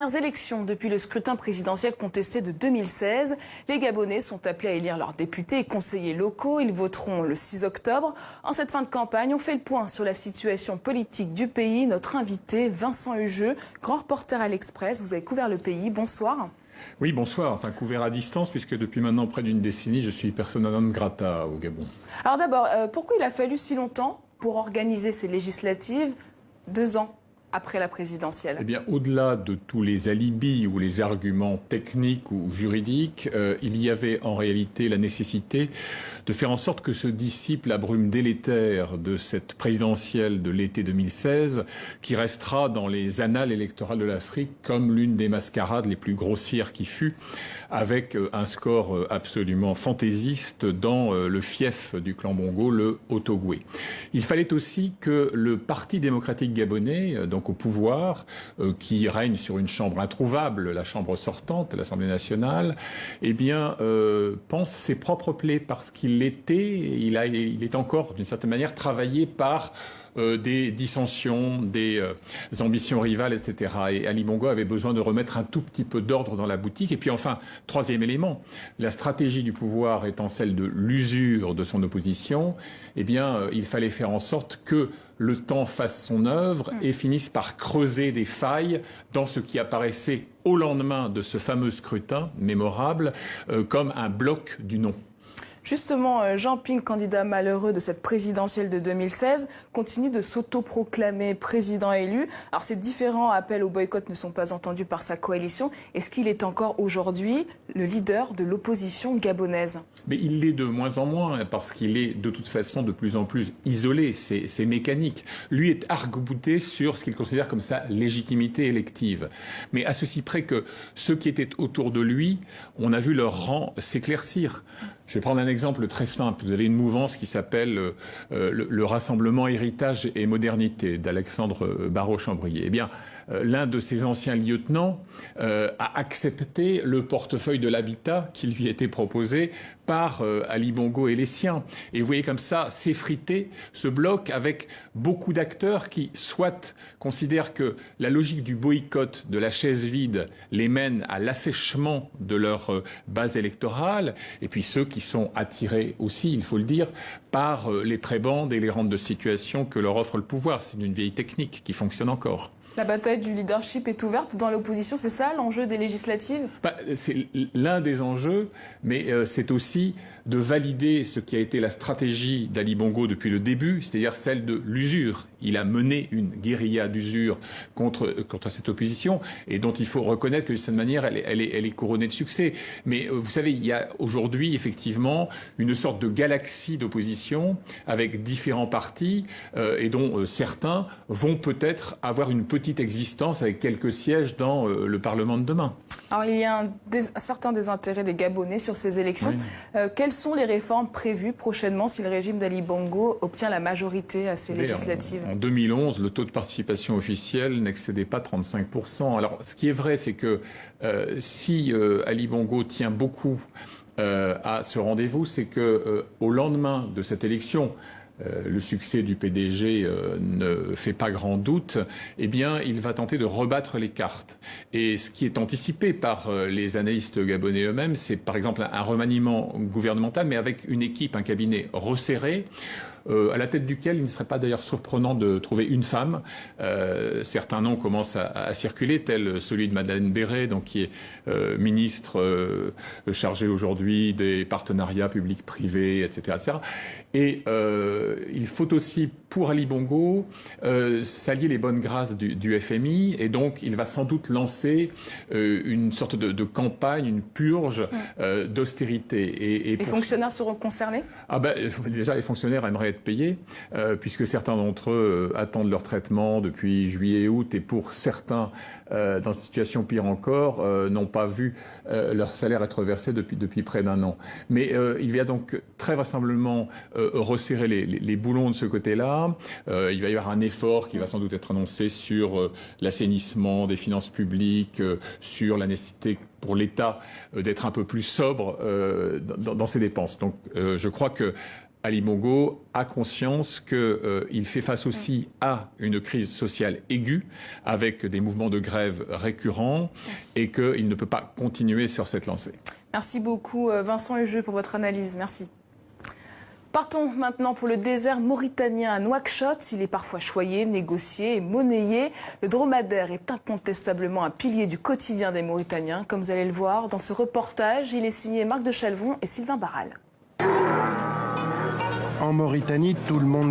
Élections depuis le scrutin présidentiel contesté de 2016. Les Gabonais sont appelés à élire leurs députés et conseillers locaux. Ils voteront le 6 octobre. En cette fin de campagne, on fait le point sur la situation politique du pays. Notre invité, Vincent Hugeux, grand reporter à l'Express. Vous avez couvert le pays. Bonsoir. Oui, bonsoir. Enfin, couvert à distance, puisque depuis maintenant près d'une décennie, je suis persona non grata au Gabon. Alors d'abord, pourquoi il a fallu si longtemps pour organiser ces législatives, 2 ans après la présidentielle? Eh bien, au-delà de tous les alibis ou les arguments techniques ou juridiques, il y avait en réalité la nécessité de faire en sorte que se dissipe la brume délétère de cette présidentielle de l'été 2016, qui restera dans les annales électorales de l'Afrique comme l'une des mascarades les plus grossières qui fut, avec un score absolument fantaisiste dans le fief du clan Bongo, le Haut-Ogooué. Il fallait aussi que le Parti démocratique gabonais, donc au pouvoir, qui règne sur une chambre introuvable, la chambre sortante, l'Assemblée nationale, eh bien, pense ses propres plaies, parce qu'il est encore, d'une certaine manière, travaillé par des dissensions, des ambitions rivales, etc. Et Ali Bongo avait besoin de remettre un tout petit peu d'ordre dans la boutique. Et puis enfin, troisième élément, la stratégie du pouvoir étant celle de l'usure de son opposition, eh bien, il fallait faire en sorte que le temps fasse son œuvre et finisse par creuser des failles dans ce qui apparaissait au lendemain de ce fameux scrutin mémorable comme un bloc du non. Justement, Jean Ping, candidat malheureux de cette présidentielle de 2016, continue de s'autoproclamer président élu. Alors ces différents appels au boycott ne sont pas entendus par sa coalition. Est-ce qu'il est encore aujourd'hui le leader de l'opposition gabonaise? Mais il l'est de moins en moins, parce qu'il est de toute façon de plus en plus isolé, c'est mécanique. Lui est arc-bouté sur ce qu'il considère comme sa légitimité élective. Mais à ceci près que ceux qui étaient autour de lui, on a vu leur rang s'éclaircir. Je vais prendre un exemple très simple. Vous avez une mouvance qui s'appelle le Rassemblement Héritage et Modernité d'Alexandre Barraud-Chambrier. Eh bien, l'un de ses anciens lieutenants a accepté le portefeuille de l'habitat qui lui était proposé par Ali Bongo et les siens. Et vous voyez comme ça s'effriter ce bloc avec beaucoup d'acteurs qui soit considèrent que la logique du boycott, de la chaise vide, les mène à l'assèchement de leur base électorale, et puis ceux qui sont attirés aussi, il faut le dire, par les prébendes et les rentes de situation que leur offre le pouvoir. C'est une vieille technique qui fonctionne encore. La bataille du leadership est ouverte dans l'opposition, c'est ça l'enjeu des législatives? C'est l'un des enjeux, mais c'est aussi de valider ce qui a été la stratégie d'Ali Bongo depuis le début, c'est-à-dire celle de l'usure. Il a mené une guérilla d'usure contre cette opposition, et dont il faut reconnaître que de cette manière, elle est couronnée de succès. Mais vous savez, il y a aujourd'hui effectivement une sorte de galaxie d'opposition avec différents partis, et dont certains vont peut-être avoir une petite existence avec quelques sièges dans le Parlement de demain. Alors il y a un certain désintérêt des Gabonais sur ces élections. Oui. Quelles sont les réformes prévues prochainement si le régime d'Ali Bongo obtient la majorité à ces législatives? En 2011, le taux de participation officielle n'excédait pas 35%. Alors ce qui est vrai, c'est que si Ali Bongo tient beaucoup à ce rendez-vous, c'est que au lendemain de cette élection, le succès du PDG ne fait pas grand doute, eh bien, il va tenter de rebattre les cartes. Et ce qui est anticipé par les analystes gabonais eux-mêmes, c'est par exemple un remaniement gouvernemental, mais avec une équipe, un cabinet resserré, à la tête duquel il ne serait pas d'ailleurs surprenant de trouver une femme. Certains noms commencent à circuler, tel celui de Madeleine Béret, donc qui est ministre chargé aujourd'hui des partenariats publics-privés, etc., etc. Et il faut aussi, pour Ali Bongo, s'allier les bonnes grâces du FMI, et donc il va sans doute lancer une sorte de campagne, une purge d'austérité. Les fonctionnaires seront concernés? Déjà, les fonctionnaires aimeraient être payés, puisque certains d'entre eux attendent leur traitement depuis juillet et août, et pour certains, dans une situation pire encore, n'ont pas vu leur salaire être versé depuis près d'un an. Mais il va donc très vraisemblablement resserrer les boulons de ce côté-là. Il va y avoir un effort qui va sans doute être annoncé sur l'assainissement des finances publiques, sur la nécessité pour l'État d'être un peu plus sobre dans ses dépenses. Donc je crois que Ali Bongo a conscience qu'il fait face aussi à une crise sociale aiguë, avec des mouvements de grève récurrents, et qu'il ne peut pas continuer sur cette lancée. Merci beaucoup Vincent Hugeux pour votre analyse. Merci. Partons maintenant pour le désert mauritanien à Nouakchott. Il est parfois choyé, négocié et monnayé. Le dromadaire est incontestablement un pilier du quotidien des Mauritaniens. Comme vous allez le voir dans ce reportage, il est signé Marc de Chalvon et Sylvain Barral. En Mauritanie, tout le monde